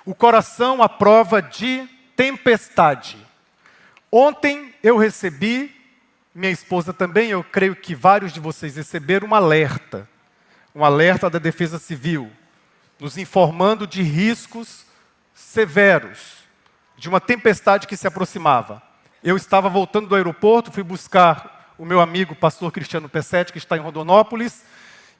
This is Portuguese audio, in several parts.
O coração à prova de tempestade. Ontem eu recebi, minha esposa também, eu creio que vários de vocês receberam um alerta da Defesa Civil, nos informando de riscos severos, de uma tempestade que se aproximava. Eu estava voltando do aeroporto, fui buscar o meu amigo, pastor Cristiano Pessetti, que está em Rondonópolis,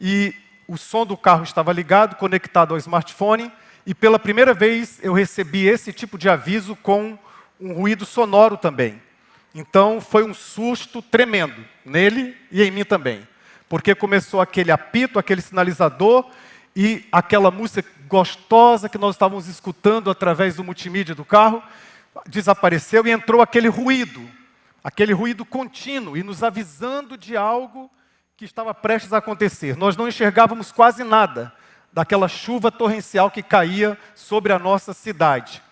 e o som do carro estava ligado, conectado ao smartphone, e pela primeira vez eu recebi esse tipo de aviso com um ruído sonoro também. Então foi um susto tremendo, nele e em mim também. Porque começou aquele apito, aquele sinalizador, e aquela música gostosa que nós estávamos escutando através do multimídia do carro, desapareceu e entrou aquele ruído contínuo, e nos avisando de algo que estava prestes a acontecer. Nós não enxergávamos quase nada daquela chuva torrencial que caía sobre a nossa cidade.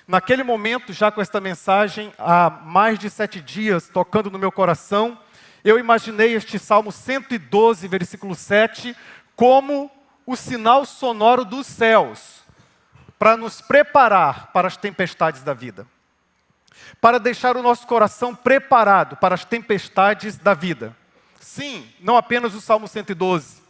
Naquele momento, já com esta mensagem, há mais de 7 dias, tocando no meu coração, eu imaginei este Salmo 112, versículo 7, como o sinal sonoro dos céus, para nos preparar para as tempestades da vida. Para deixar o nosso coração preparado para as tempestades da vida. Sim, não apenas o Salmo 112,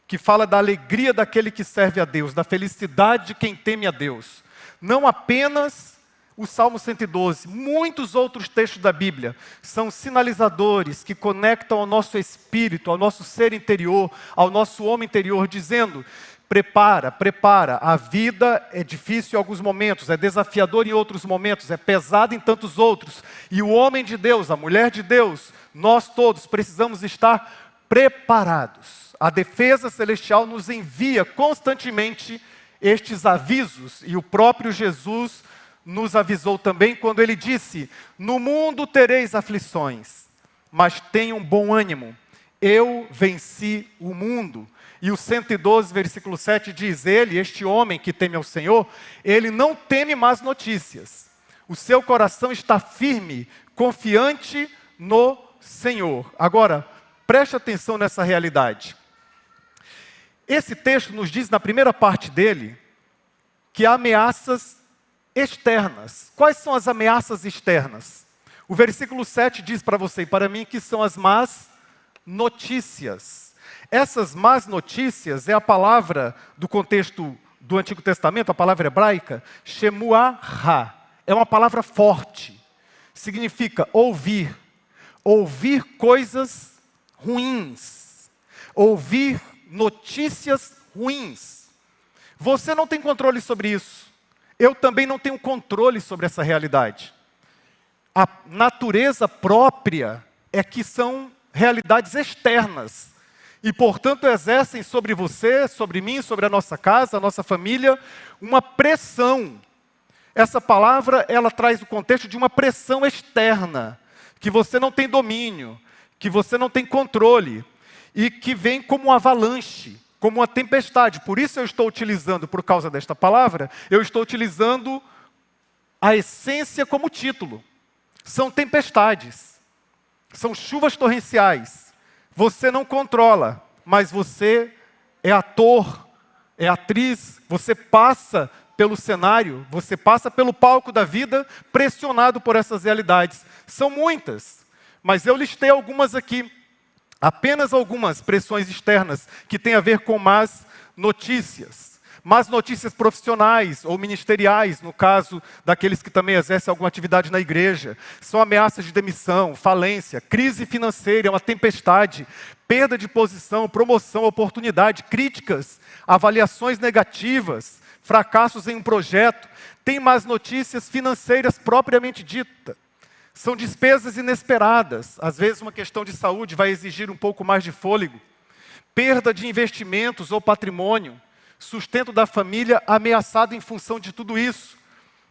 que fala da alegria daquele que serve a Deus, da felicidade de quem teme a Deus. Não apenas o Salmo 112, muitos outros textos da Bíblia são sinalizadores que conectam ao nosso espírito, ao nosso ser interior, ao nosso homem interior, dizendo: prepara, a vida é difícil em alguns momentos, é desafiador em outros momentos, é pesada em tantos outros. E o homem de Deus, a mulher de Deus, nós todos precisamos estar preparados. A defesa celestial nos envia constantemente estes avisos, e o próprio Jesus nos avisou também quando ele disse: no mundo tereis aflições, mas tenham bom ânimo, eu venci o mundo. E o 112, versículo 7 diz: ele, este homem que teme ao Senhor, ele não teme más notícias. O seu coração está firme, confiante no Senhor. Agora, preste atenção nessa realidade. Esse texto nos diz, na primeira parte dele, que há ameaças externas. Quais são as ameaças externas? O versículo 7 diz para você e para mim que são as más notícias. Essas más notícias é a palavra do contexto do Antigo Testamento, a palavra hebraica, shemuah. É uma palavra forte. Significa ouvir. Ouvir coisas ruins. Ouvir notícias ruins. Você não tem controle sobre isso. Eu também não tenho controle sobre essa realidade. A natureza própria é que são realidades externas. E, portanto, exercem sobre você, sobre mim, sobre a nossa casa, a nossa família, uma pressão. Essa palavra, ela traz o contexto de uma pressão externa, que você não tem domínio, que você não tem controle, e que vem como um avalanche, como uma tempestade. Por isso eu estou utilizando, por causa desta palavra, eu estou utilizando a essência como título. São tempestades, são chuvas torrenciais. Você não controla, mas você é ator, é atriz, você passa pelo cenário, você passa pelo palco da vida, pressionado por essas realidades. São muitas, mas eu listei algumas aqui. Apenas algumas pressões externas que têm a ver com más notícias. Más notícias profissionais ou ministeriais, no caso daqueles que também exercem alguma atividade na igreja. São ameaças de demissão, falência, crise financeira, uma tempestade, perda de posição, promoção, oportunidade, críticas, avaliações negativas, fracassos em um projeto. Tem más notícias financeiras propriamente dita. São despesas inesperadas. Às vezes uma questão de saúde vai exigir um pouco mais de fôlego. Perda de investimentos ou patrimônio. Sustento da família ameaçado em função de tudo isso.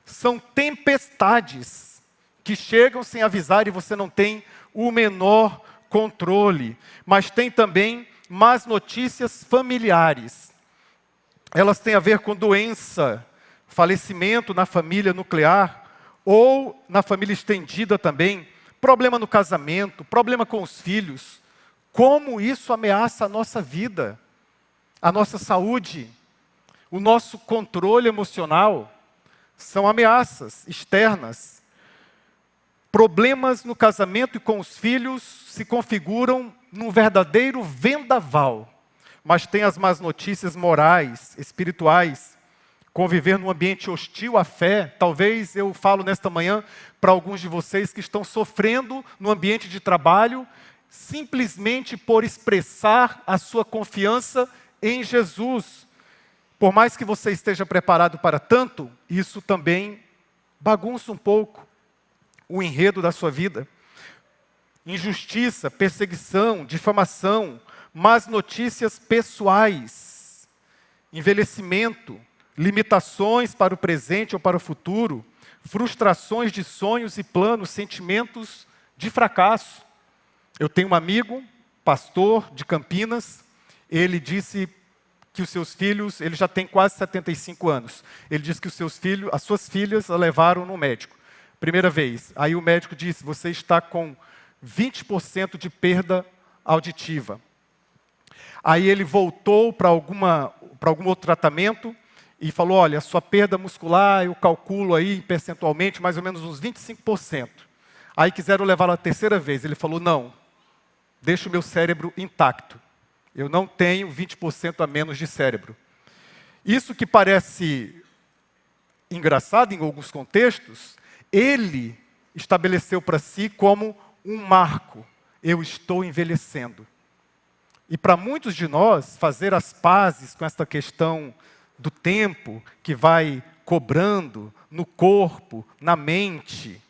São tempestades que chegam sem avisar e você não tem o menor controle. Mas tem também más notícias familiares. Elas têm a ver com doença, falecimento na família nuclear, ou na família estendida também, problema no casamento, problema com os filhos. Como isso ameaça a nossa vida, a nossa saúde, o nosso controle emocional. São ameaças externas. Problemas no casamento e com os filhos se configuram num verdadeiro vendaval. Mas tem as más notícias morais, espirituais. Conviver num ambiente hostil à fé. Talvez eu falo nesta manhã para alguns de vocês que estão sofrendo no ambiente de trabalho, simplesmente por expressar a sua confiança em Jesus. Por mais que você esteja preparado para tanto, isso também bagunça um pouco o enredo da sua vida. Injustiça, perseguição, difamação, más notícias pessoais, envelhecimento, limitações para o presente ou para o futuro, frustrações de sonhos e planos, sentimentos de fracasso. Eu tenho um amigo, pastor de Campinas, ele disse que os seus filhos, ele já tem quase 75 anos, ele disse que as suas filhas a levaram no médico. Primeira vez, aí o médico disse, você está com 20% de perda auditiva. Aí ele voltou para algum outro tratamento e falou, olha, a sua perda muscular, eu calculo aí percentualmente mais ou menos uns 25%. Aí quiseram levá-lo a terceira vez, ele falou, não, deixa o meu cérebro intacto. Eu não tenho 20% a menos de cérebro. Isso que parece engraçado em alguns contextos, ele estabeleceu para si como um marco. Eu estou envelhecendo. E para muitos de nós, fazer as pazes com esta questão do tempo que vai cobrando no corpo, na mente,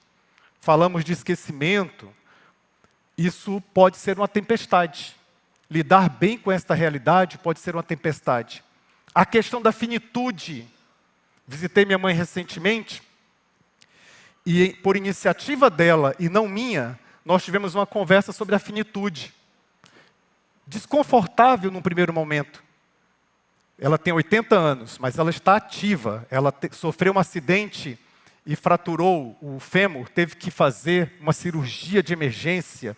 falamos de esquecimento, isso pode ser uma tempestade. Lidar bem com esta realidade pode ser uma tempestade. A questão da finitude. Visitei minha mãe recentemente e, por iniciativa dela e não minha, nós tivemos uma conversa sobre a finitude. Desconfortável num primeiro momento. Ela tem 80 anos, mas ela está ativa. Ela sofreu um acidente e fraturou o fêmur, teve que fazer uma cirurgia de emergência.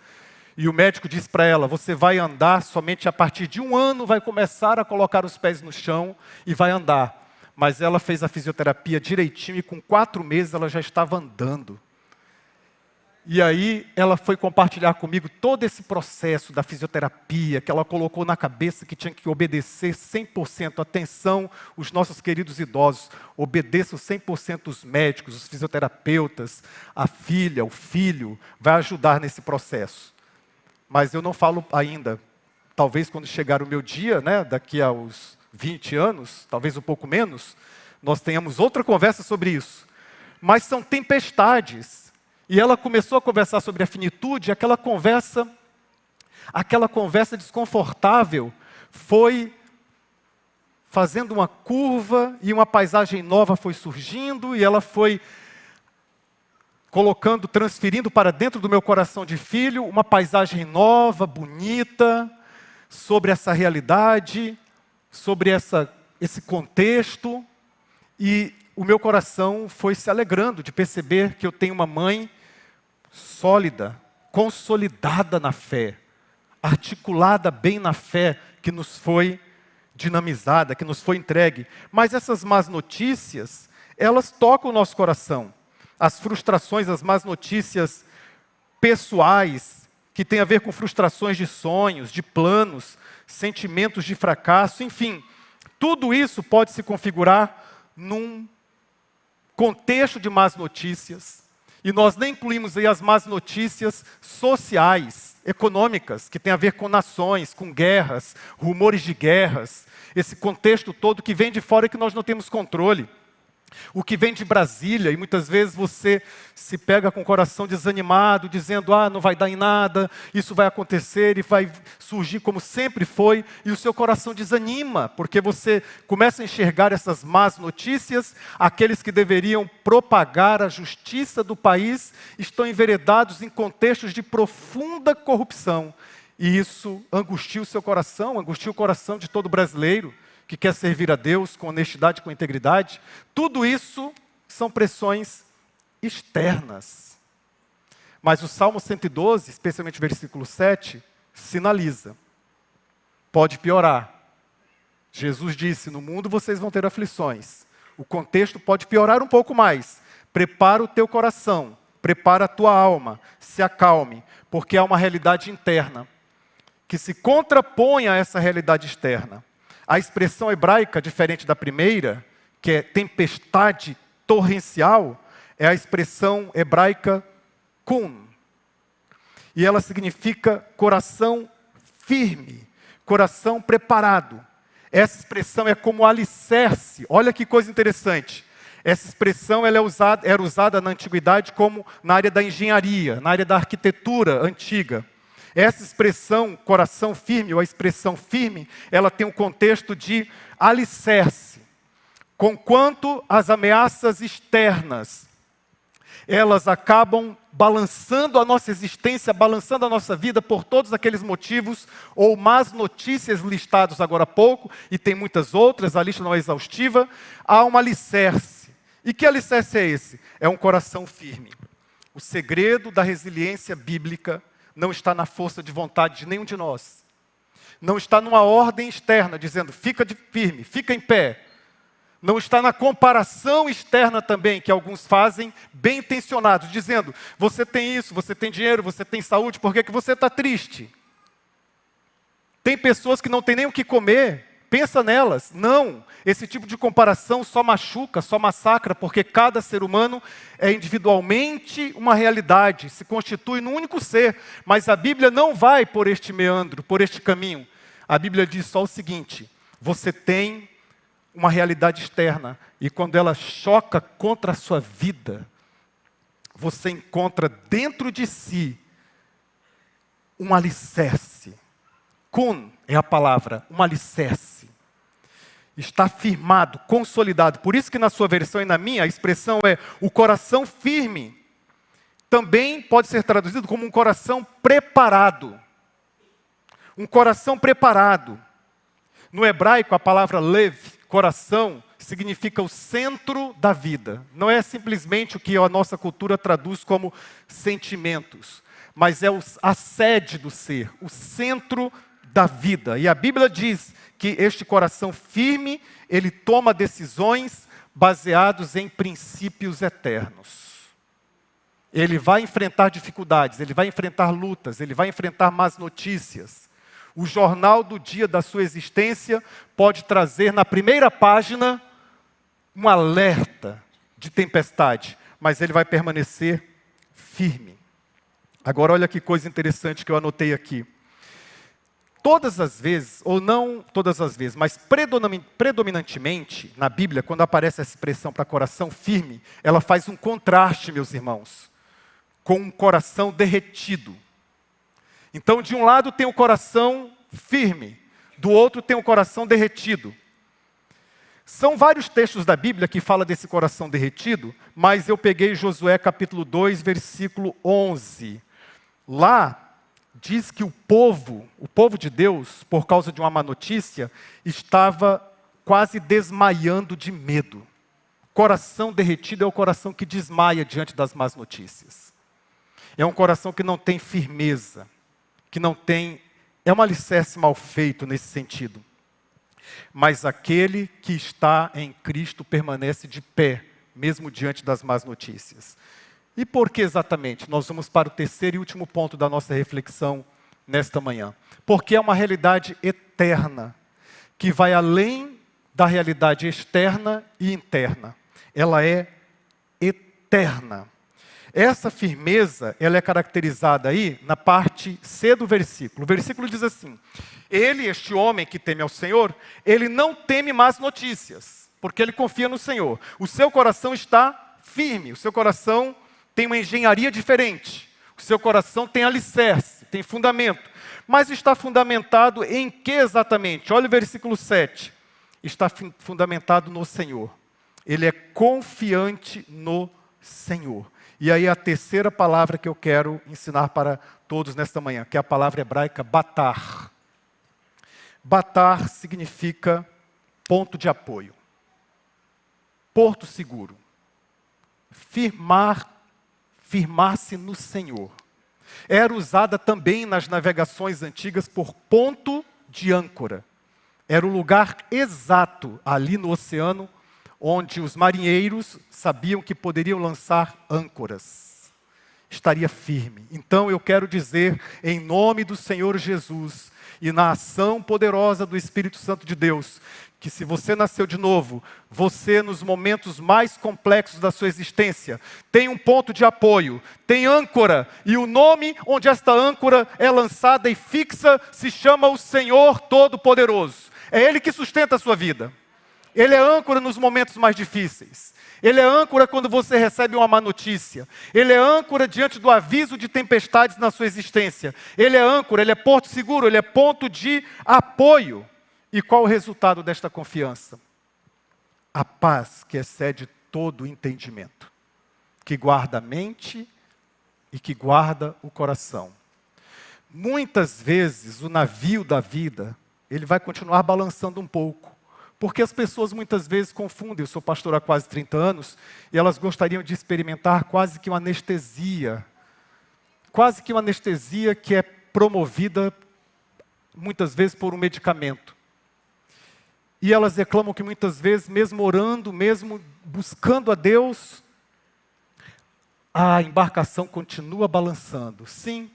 E o médico disse para ela, você vai andar somente a partir de 1 ano, vai começar a colocar os pés no chão e vai andar. Mas ela fez a fisioterapia direitinho e com 4 meses ela já estava andando. E aí ela foi compartilhar comigo todo esse processo da fisioterapia, que ela colocou na cabeça que tinha que obedecer 100%. Atenção, os nossos queridos idosos, obedeçam 100% os médicos, os fisioterapeutas, a filha, o filho, vai ajudar nesse processo. Mas eu não falo ainda, talvez quando chegar o meu dia, né, daqui a uns 20 anos, talvez um pouco menos, nós tenhamos outra conversa sobre isso. Mas são tempestades. E ela começou a conversar sobre a finitude, aquela conversa desconfortável foi fazendo uma curva e uma paisagem nova foi surgindo e ela foi transferindo para dentro do meu coração de filho uma paisagem nova, bonita, sobre essa realidade, sobre esse contexto. E o meu coração foi se alegrando de perceber que eu tenho uma mãe sólida, consolidada na fé, articulada bem na fé, que nos foi dinamizada, que nos foi entregue. Mas essas más notícias, elas tocam o nosso coração. As frustrações, as más notícias pessoais, que têm a ver com frustrações de sonhos, de planos, sentimentos de fracasso, enfim. Tudo isso pode se configurar num contexto de más notícias. E nós nem incluímos aí as más notícias sociais, econômicas, que tem a ver com nações, com guerras, rumores de guerras. Esse contexto todo que vem de fora e que nós não temos controle. O que vem de Brasília, e muitas vezes você se pega com o coração desanimado, dizendo, não vai dar em nada, isso vai acontecer e vai surgir como sempre foi, e o seu coração desanima, porque você começa a enxergar essas más notícias, aqueles que deveriam propagar a justiça do país, estão enveredados em contextos de profunda corrupção, e isso angustia o seu coração, angustia o coração de todo brasileiro, que quer servir a Deus com honestidade, com integridade. Tudo isso são pressões externas. Mas o Salmo 112, especialmente o versículo 7, sinaliza. Pode piorar. Jesus disse, no mundo vocês vão ter aflições. o contexto pode piorar um pouco mais. Prepara o teu coração, prepara a tua alma, se acalme, porque há uma realidade interna que se contrapõe a essa realidade externa. A expressão hebraica, diferente da primeira, que é tempestade torrencial, é a expressão hebraica kun. E ela significa coração firme, coração preparado. Essa expressão é como alicerce. Olha que coisa interessante. Essa expressão ela era usada na antiguidade como na área da engenharia, na área da arquitetura antiga. Essa expressão, coração firme, ou a expressão firme, ela tem um contexto de alicerce. Conquanto as ameaças externas, elas acabam balançando a nossa existência, balançando a nossa vida por todos aqueles motivos, ou más notícias listados agora há pouco, e tem muitas outras, a lista não é exaustiva, há um alicerce. E que alicerce é esse? É um coração firme. O segredo da resiliência bíblica não está na força de vontade de nenhum de nós. Não está numa ordem externa, dizendo, fica firme, fica em pé. Não está na comparação externa também, que alguns fazem, bem intencionados, dizendo, você tem isso, você tem dinheiro, você tem saúde, por que você está triste? Tem pessoas que não têm nem o que comer, pensa nelas. Não, esse tipo de comparação só machuca, só massacra, porque cada ser humano é individualmente uma realidade, se constitui num único ser. Mas a Bíblia não vai por este meandro, por este caminho. A Bíblia diz só o seguinte, você tem uma realidade externa, e quando ela choca contra a sua vida, você encontra dentro de si um alicerce. Kun é a palavra, um alicerce. Está firmado, consolidado. Por isso que na sua versão e na minha, a expressão é o coração firme. Também pode ser traduzido como um coração preparado. Um coração preparado. No hebraico, a palavra lev, coração, significa o centro da vida. Não é simplesmente o que a nossa cultura traduz como sentimentos, mas é a sede do ser, o centro da vida. E a Bíblia diz que este coração firme, ele toma decisões baseados em princípios eternos. Ele vai enfrentar dificuldades, ele vai enfrentar lutas, ele vai enfrentar más notícias. O jornal do dia da sua existência pode trazer na primeira página um alerta de tempestade, mas ele vai permanecer firme. Agora olha que coisa interessante que eu anotei aqui. Todas as vezes, ou não todas as vezes, mas predominantemente na Bíblia, quando aparece essa expressão para coração firme, ela faz um contraste, meus irmãos, com um coração derretido. Então, de um lado tem o coração firme, do outro tem o coração derretido. São vários textos da Bíblia que falam desse coração derretido, mas eu peguei Josué capítulo 2, versículo 11. Lá diz que o povo de Deus, por causa de uma má notícia, estava quase desmaiando de medo. Coração derretido é o coração que desmaia diante das más notícias. É um coração que não tem firmeza, que não tem, é um alicerce mal feito nesse sentido. Mas aquele que está em Cristo permanece de pé, mesmo diante das más notícias. E por que exatamente? Nós vamos para o terceiro e último ponto da nossa reflexão nesta manhã. Porque é uma realidade eterna, que vai além da realidade externa e interna. Ela é eterna. Essa firmeza, ela é caracterizada aí na parte C do versículo. O versículo diz assim, ele, este homem que teme ao Senhor, ele não teme más notícias, porque ele confia no Senhor. O seu coração está firme, o seu coração tem uma engenharia diferente. O seu coração tem alicerce, tem fundamento. Mas está fundamentado em que exatamente? Olha o versículo 7. Está fundamentado no Senhor. Ele é confiante no Senhor. E aí a terceira palavra que eu quero ensinar para todos nesta manhã, que é a palavra hebraica batar. Batar significa ponto de apoio. Porto seguro. Firmar-se no Senhor. Era usada também nas navegações antigas por ponto de âncora. Era o lugar exato ali no oceano onde os marinheiros sabiam que poderiam lançar âncoras. Estaria firme. Então eu quero dizer, em nome do Senhor Jesus e na ação poderosa do Espírito Santo de Deus, que se você nasceu de novo, você nos momentos mais complexos da sua existência, tem um ponto de apoio, tem âncora, e o nome onde esta âncora é lançada e fixa se chama o Senhor Todo-Poderoso. É Ele que sustenta a sua vida. Ele é âncora nos momentos mais difíceis. Ele é âncora quando você recebe uma má notícia. Ele é âncora diante do aviso de tempestades na sua existência. Ele é âncora, ele é porto seguro, ele é ponto de apoio. E qual o resultado desta confiança? A paz que excede todo entendimento, que guarda a mente e que guarda o coração. Muitas vezes o navio da vida, ele vai continuar balançando um pouco, porque as pessoas muitas vezes confundem. Eu sou pastor há quase 30 anos, e elas gostariam de experimentar quase que uma anestesia que é promovida muitas vezes por um medicamento. E elas reclamam que muitas vezes, mesmo orando, mesmo buscando a Deus, a embarcação continua balançando. Sim,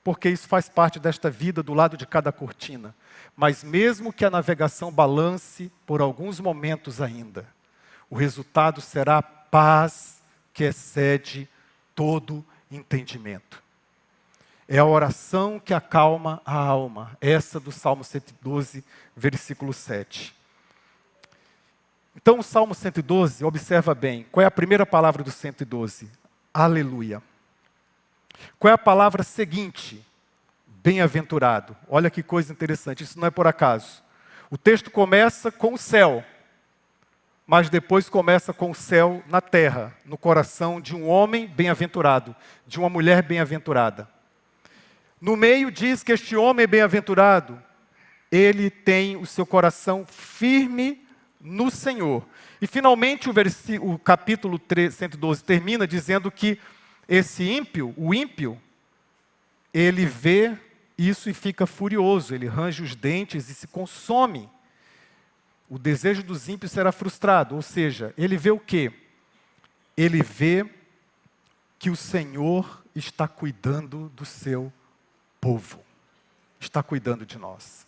porque isso faz parte desta vida do lado de cada cortina. Mas mesmo que a navegação balance por alguns momentos ainda, o resultado será a paz que excede todo entendimento. É a oração que acalma a alma, essa do Salmo 112, versículo 7. Então o Salmo 112, observa bem, qual é a primeira palavra do 112? Aleluia. Qual é a palavra seguinte? Bem-aventurado. Olha que coisa interessante, isso não é por acaso. O texto começa com o céu, mas depois começa com o céu na terra, no coração de um homem bem-aventurado, de uma mulher bem-aventurada. No meio diz que este homem bem-aventurado, ele tem o seu coração firme no Senhor. E finalmente o capítulo 112 termina dizendo que esse ímpio, o ímpio, ele vê isso e fica furioso, ele range os dentes e se consome. O desejo dos ímpios será frustrado, ou seja, ele vê o quê? Ele vê que o Senhor está cuidando do seu povo, está cuidando de nós.